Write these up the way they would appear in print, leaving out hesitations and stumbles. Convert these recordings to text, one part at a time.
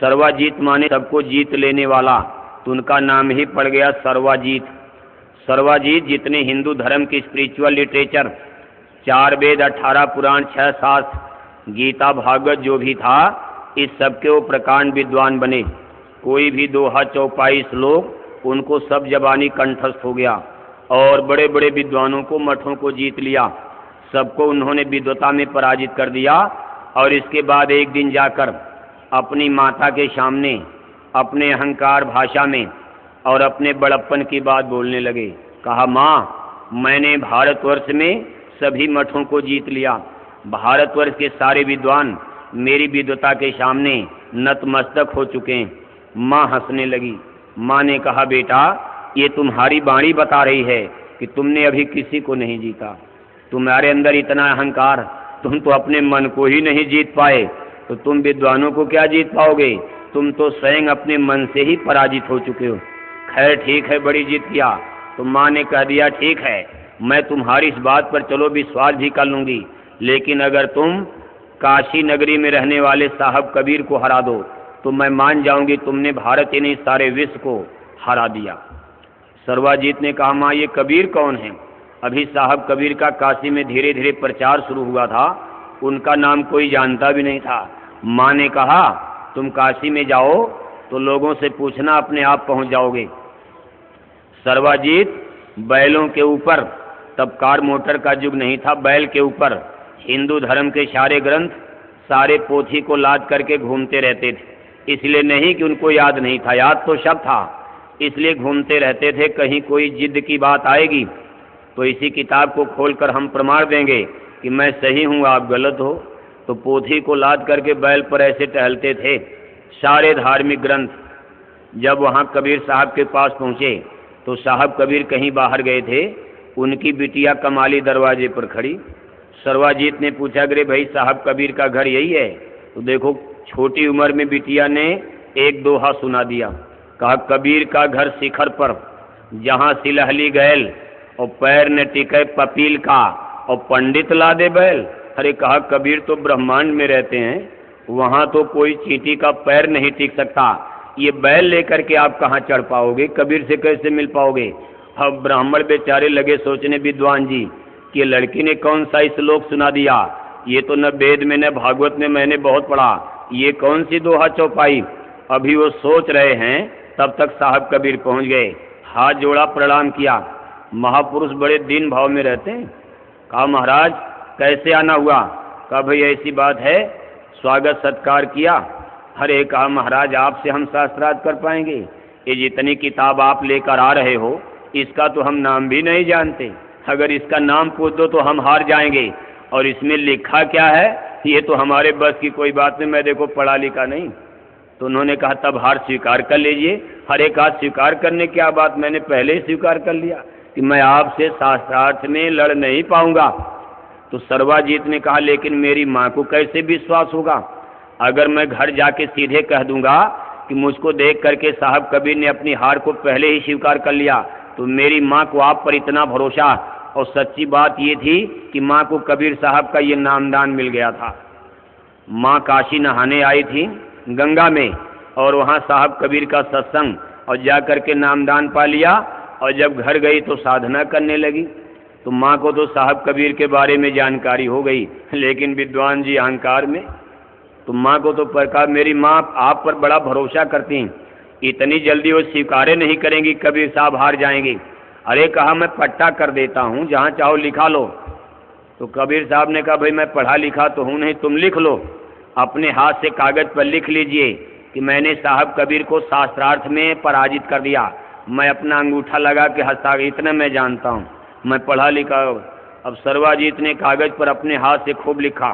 सर्वाजीत माने सबको जीत लेने वाला, तो उनका नाम ही पड़ गया सर्वाजीत। सर्वाजीत जितने हिंदू धर्म की स्पिरिचुअल लिटरेचर, 4 वेद, 18 पुराण, 6 शास्त्र, गीता, भागवत जो भी था, इस सब के वो प्रकांड विद्वान बने। कोई भी दोहा, चौपाई, श्लोक उनको सब जबानी कंठस्थ हो गया और बड़े बड़े विद्वानों को, मठों को जीत लिया। सबको उन्होंने विद्वता में पराजित कर दिया। और इसके बाद एक दिन जाकर अपनी माता के सामने अपने अहंकार भाषा में और अपने बड़प्पन की बात बोलने लगे। कहा, माँ, मैंने भारतवर्ष में सभी मठों को जीत लिया। भारतवर्ष के सारे विद्वान मेरी विद्वता के सामने नतमस्तक हो चुके हैं। माँ हंसने लगी। माँ ने कहा, बेटा, ये तुम्हारी वाणी बता रही है कि तुमने अभी किसी को नहीं जीता। तुम्हारे अंदर इतना अहंकार, तुम तो अपने मन को ही नहीं जीत पाए, तो तुम विद्वानों को क्या जीत पाओगे? तुम तो स्वयं अपने मन से ही पराजित हो चुके हो। खैर ठीक है, बड़ी जीत किया। तो माँ ने कह दिया, ठीक है, मैं तुम्हारी इस बात पर चलो विश्वास भी कर लूँगी, लेकिन अगर तुम काशी नगरी में रहने वाले साहब कबीर को हरा दो तो मैं मान जाऊंगी तुमने भारत ही नहीं सारे विश्व को हरा दिया। सर्वाजीत ने कहा, माँ, ये कबीर कौन है? अभी साहब कबीर का काशी में धीरे धीरे प्रचार शुरू हुआ था, उनका नाम कोई जानता भी नहीं था। माँ ने कहा, तुम काशी में जाओ तो लोगों से पूछना, अपने आप पहुंच जाओगे। सर्वाजीत बैलों के ऊपर, तब कार मोटर का युग नहीं था, बैल के ऊपर हिंदू धर्म के सारे ग्रंथ, सारे पोथी को लाद करके घूमते रहते थे। इसलिए नहीं कि उनको याद नहीं था, याद तो सब था, इसलिए घूमते रहते थे। कहीं कोई जिद की बात आएगी तो इसी किताब को खोलकर हम प्रमाण देंगे कि मैं सही हूँ, आप गलत हो। तो पोथी को लाद करके बैल पर ऐसे टहलते थे, सारे धार्मिक ग्रंथ। जब वहाँ कबीर साहब के पास पहुँचे तो साहब कबीर कहीं बाहर गए थे, उनकी बिटिया कमाली दरवाजे पर खड़ी। सर्वाजीत ने पूछा, अरे भाई, साहब कबीर का घर यही है? तो देखो, छोटी उम्र में बिटिया ने एक दोहा सुना दिया। कहा, कबीर का घर शिखर पर, जहाँ सिलहली गैल और पैर न टिके पपील का, और पंडित ला दे बैल। अरे कहा, कबीर तो ब्रह्मांड में रहते हैं, वहाँ तो कोई चींटी का पैर नहीं टिक सकता, ये बैल लेकर के आप कहाँ चढ़ पाओगे? कबीर से कैसे मिल पाओगे? अब ब्राह्मण बेचारे लगे सोचने, विद्वान जी, कि लड़की ने कौन सा श्लोक सुना दिया, ये तो न वेद में न भागवत में मैंने बहुत पढ़ा, ये कौन सी दोहा चौपाई? अभी वो सोच रहे हैं, तब तक साहब कबीर पहुंच गए। हाथ जोड़ा, प्रणाम किया। महापुरुष बड़े दीन भाव में रहते हैं। कहा, महाराज कैसे आना हुआ? कहा, भाई ऐसी बात है, स्वागत सत्कार किया। अरे कहा, महाराज आपसे हम शास्त्रार्थ कर पाएंगे? ये जितनी किताब आप लेकर आ रहे हो, इसका तो हम नाम भी नहीं जानते। अगर इसका नाम पूछ दो तो हम हार जाएंगे, और इसमें लिखा क्या है ये तो हमारे बस की कोई बात नहीं, मैं देखो पढ़ा लिखा नहीं। तो उन्होंने कहा, तब हार स्वीकार कर लीजिए। हर एक हाथ स्वीकार करने की क्या बात, मैंने पहले ही स्वीकार कर लिया कि मैं आपसे शास्त्रार्थ में लड़ नहीं पाऊंगा। तो सर्वाजीत ने कहा, लेकिन मेरी माँ को कैसे विश्वास होगा? अगर मैं घर जाके सीधे कह दूंगा कि मुझको देख करके साहब कबीर ने अपनी हार को पहले ही स्वीकार कर लिया, तो मेरी माँ को आप पर इतना भरोसा। और सच्ची बात ये थी कि माँ को कबीर साहब का ये नामदान मिल गया था। माँ काशी नहाने आई थी गंगा में, और वहाँ साहब कबीर का सत्संग, और जा कर के नामदान पा लिया। और जब घर गई तो साधना करने लगी। तो माँ को तो साहब कबीर के बारे में जानकारी हो गई, लेकिन विद्वान जी अहंकार में, तो माँ को तो प्रकार, मेरी माँ आप पर बड़ा भरोसा करती हैं, इतनी जल्दी वो स्वीकार नहीं करेंगी कबीर साहब हार जाएंगे। अरे कहा, मैं पट्टा कर देता हूँ, जहाँ चाहो लिखा लो। तो कबीर साहब ने कहा, भाई मैं पढ़ा लिखा तो हूँ नहीं, तुम लिख लो, अपने हाथ से कागज पर लिख लीजिए कि मैंने साहब कबीर को शास्त्रार्थ में पराजित कर दिया। मैं अपना अंगूठा लगा के हस्ताक्षर, इतना मैं जानता हूँ, मैं पढ़ा लिखा। अब सर्वाजीत ने कागज पर अपने हाथ से खूब लिखा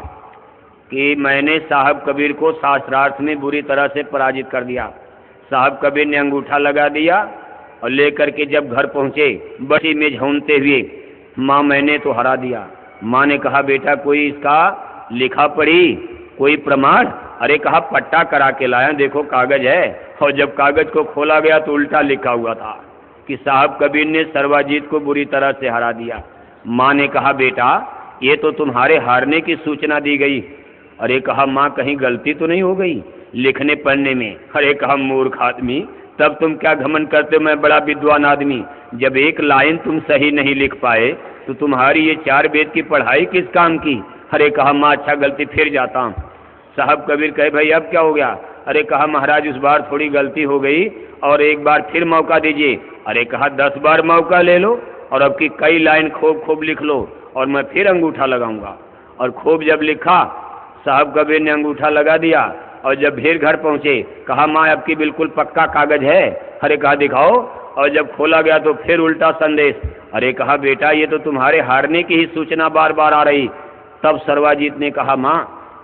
कि मैंने साहब कबीर को शास्त्रार्थ में बुरी तरह से पराजित कर दिया। साहब कबीर ने अंगूठा लगा दिया और लेकर के जब घर पहुँचे, बड़ी में झूमते हुए, माँ मैंने तो हरा दिया। माँ ने कहा, बेटा कोई इसका लिखा पढ़ी, कोई प्रमाण? अरे कहा, पट्टा करा के लाया, देखो कागज है। और जब कागज को खोला गया तो उल्टा लिखा हुआ था कि साहब कबीर ने सर्वाजीत को बुरी तरह से हरा दिया। माँ ने कहा, बेटा ये तो तुम्हारे हारने की सूचना दी गई। अरे कहा, माँ कहीं गलती तो नहीं हो गई? लिखने पढ़ने में। अरे कहा मूर्ख आदमी, तब तुम क्या घमंड करते हो मैं बड़ा विद्वान आदमी। जब एक लाइन तुम सही नहीं लिख पाए तो तुम्हारी ये 4 वेद की पढ़ाई किस काम की। अरे कहा माँ अच्छा गलती फिर जाता हूँ। साहब कबीर कहे भाई अब क्या हो गया। अरे कहा महाराज उस बार थोड़ी गलती हो गई और एक बार फिर मौका दीजिए। अरे कहा 10 बार मौका ले लो और अब की कई लाइन खूब खूब लिख लो और मैं फिर अंगूठा लगाऊंगा। और खूब जब लिखा साहब कबीर ने अंगूठा लगा दिया और जब फिर घर पहुंचे कहा माँ अब की बिल्कुल पक्का कागज है। अरे कहा दिखाओ। और जब खोला गया तो फिर उल्टा संदेश। अरे कहा बेटा ये तो तुम्हारे हारने की ही सूचना बार बार आ रही। तब सर्वाजीत ने कहा माँ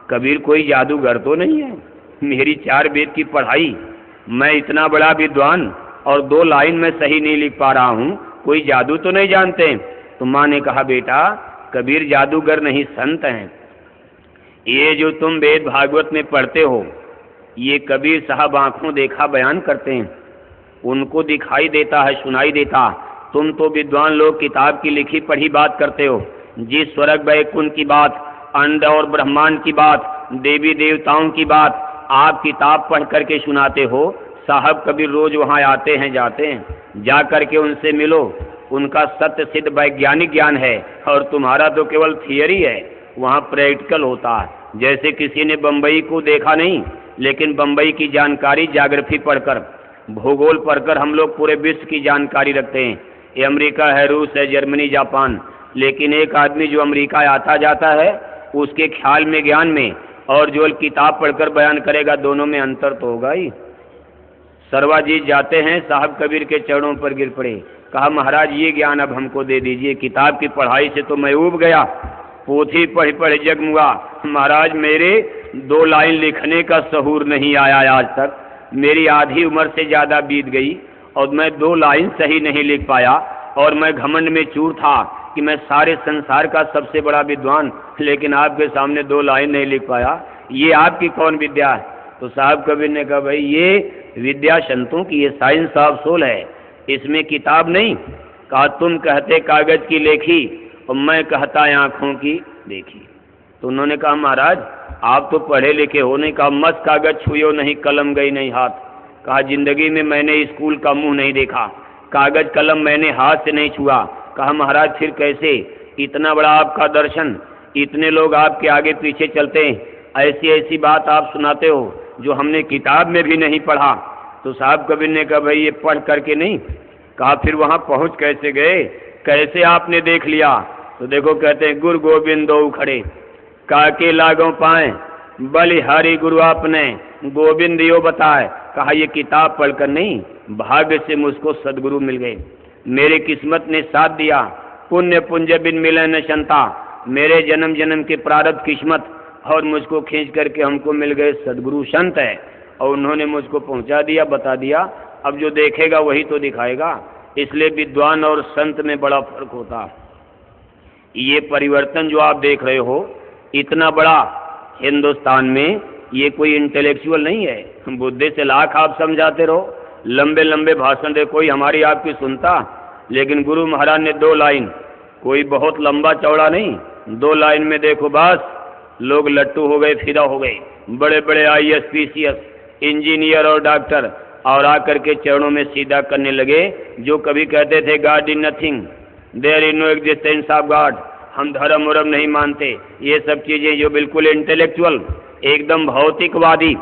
कबीर कोई जादूगर तो नहीं है। मेरी 4 वेद की पढ़ाई, मैं इतना बड़ा विद्वान और 2 लाइन में सही नहीं लिख पा रहा हूँ, कोई जादू तो नहीं जानते। तो माँ ने कहा बेटा कबीर जादूगर नहीं संत हैं। ये जो तुम वेद भागवत में पढ़ते हो ये कबीर साहब आंखों देखा बयान करते हैं, उनको दिखाई देता है सुनाई देता। तुम तो विद्वान लोग किताब की लिखी पढ़ी बात करते हो। जिस स्वर्ग वैकुंठ की बात, अंड और ब्रह्मांड की बात, देवी देवताओं की बात आप किताब पढ़ करके सुनाते हो, साहब कबीर रोज वहाँ आते हैं जाते हैं। जा करके उनसे मिलो, उनका सत्य सिद्ध वैज्ञानिक ज्ञान है और तुम्हारा तो केवल थियरी है। वहाँ प्रैक्टिकल होता है। जैसे किसी ने बम्बई को देखा नहीं लेकिन बम्बई की जानकारी ज्योग्राफी पढ़कर, भूगोल पढ़कर हम लोग पूरे विश्व की जानकारी रखते हैं। ये अमेरिका है, रूस है, जर्मनी, जापान। लेकिन एक आदमी जो अमेरिका आता जाता है उसके ख्याल में ज्ञान में और जो किताब पढ़कर बयान करेगा दोनों में अंतर तो होगा ही। सर्वाजीत जाते हैं साहब कबीर के चरणों पर गिर पड़े। कहा महाराज ये ज्ञान अब हमको दे दीजिए, किताब की पढ़ाई से तो मैं ऊब गया, पोथी पढ़ पढ़ जगमुआ। महाराज मेरे 2 लाइन लिखने का सहूर नहीं आया आज तक। मेरी आधी उम्र से ज़्यादा बीत गई और मैं 2 लाइन सही नहीं लिख पाया और मैं घमंड में चूर था कि मैं सारे संसार का सबसे बड़ा विद्वान, लेकिन आपके सामने 2 लाइन नहीं लिख पाया। ये आपकी कौन विद्या है। तो साहब कबीर ने कहा भाई ये विद्या संतों की, ये साइंस ऑफ सोल है, इसमें किताब नहीं। कहा तुम कहते कागज की लेखी और मैं कहता आंखों की देखी। तो उन्होंने कहा महाराज आप तो पढ़े लिखे हो नहीं। कहा मस्त कागज छुयो नहीं, कलम गई नहीं हाथ। कहा जिंदगी में मैंने स्कूल का मुंह नहीं देखा, कागज कलम मैंने हाथ से नहीं छुआ। कहा महाराज फिर कैसे, इतना बड़ा आपका दर्शन, इतने लोग आपके आगे पीछे चलते हैं, ऐसी ऐसी बात आप सुनाते हो जो हमने किताब में भी नहीं पढ़ा। तो साहब कबीर ने कहा भाई ये पढ़ करके नहीं। कहा फिर वहाँ पहुँच कैसे गए, कैसे आपने देख लिया। तो देखो कहते हैं गुरु गोविंद दो खड़े, काके लागों पाए, बलिहारी गुरु आपने गोविंद यो बताए। कहा ये किताब पढ़कर नहीं, भाग्य से मुझको सदगुरु मिल गए, मेरी किस्मत ने साथ दिया। पुण्य पुंज बिन मिले न शंता, मेरे जन्म जन्म के प्रारब्ध किस्मत और मुझको खींच करके हमको मिल गए सदगुरु संत है और उन्होंने मुझको पहुंचा दिया, बता दिया। अब जो देखेगा वही तो दिखाएगा। इसलिए विद्वान और संत में बड़ा फर्क होता। ये परिवर्तन जो आप देख रहे हो इतना बड़ा हिंदुस्तान में, ये कोई इंटेलेक्चुअल नहीं है। बुद्धि से लाख आप समझाते रहो, लंबे लंबे भाषण दे, कोई हमारी आपकी सुनता। लेकिन गुरु महाराज ने 2 लाइन, कोई बहुत लंबा चौड़ा नहीं, 2 लाइन में देखो बस लोग लट्टू हो गए, फिदा हो गए। बड़े बड़े IAS PCS इंजीनियर और डॉक्टर और आकर के चरणों में सीधा करने लगे। जो कभी कहते थे God is nothing, there is no existence of God, हम धर्म उर्म नहीं मानते, ये सब चीज़ें जो बिल्कुल इंटेलेक्चुअल एकदम भौतिकवादी।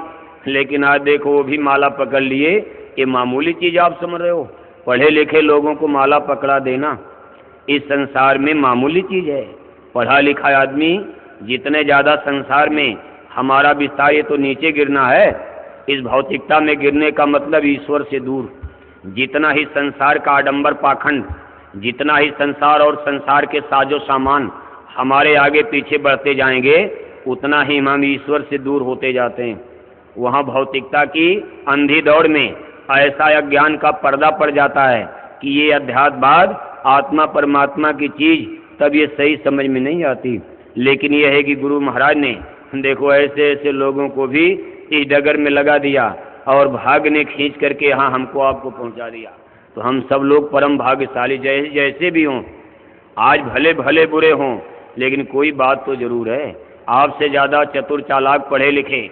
लेकिन आज देखो वो भी माला पकड़ लिए। ये मामूली चीज़ आप समझ रहे हो, पढ़े लिखे लोगों को माला पकड़ा देना इस संसार में मामूली चीज़ है। पढ़ा लिखा आदमी जितने ज़्यादा संसार में हमारा विस्तार, ये तो नीचे गिरना है। इस भौतिकता में गिरने का मतलब ईश्वर से दूर। जितना ही संसार का आडंबर पाखंड, जितना ही संसार और संसार के साजो सामान हमारे आगे पीछे बढ़ते जाएंगे, उतना ही हम ईश्वर से दूर होते जाते हैं। वहाँ भौतिकता की अंधी दौड़ में ऐसा अज्ञान का पर्दा पड़ जाता है कि ये अध्यात्मवाद, आत्मा परमात्मा की चीज़ तब ये सही समझ में नहीं आती। लेकिन यह है कि गुरु महाराज ने देखो ऐसे ऐसे लोगों को भी इस डगर में लगा दिया और भाग्य ने खींच करके यहाँ हमको आपको पहुँचा दिया। तो हम सब लोग परम भाग्यशाली, जैसे भी हों, आज भले भले बुरे हों, लेकिन कोई बात तो जरूर है, आपसे ज़्यादा चतुर चालाक पढ़े लिखे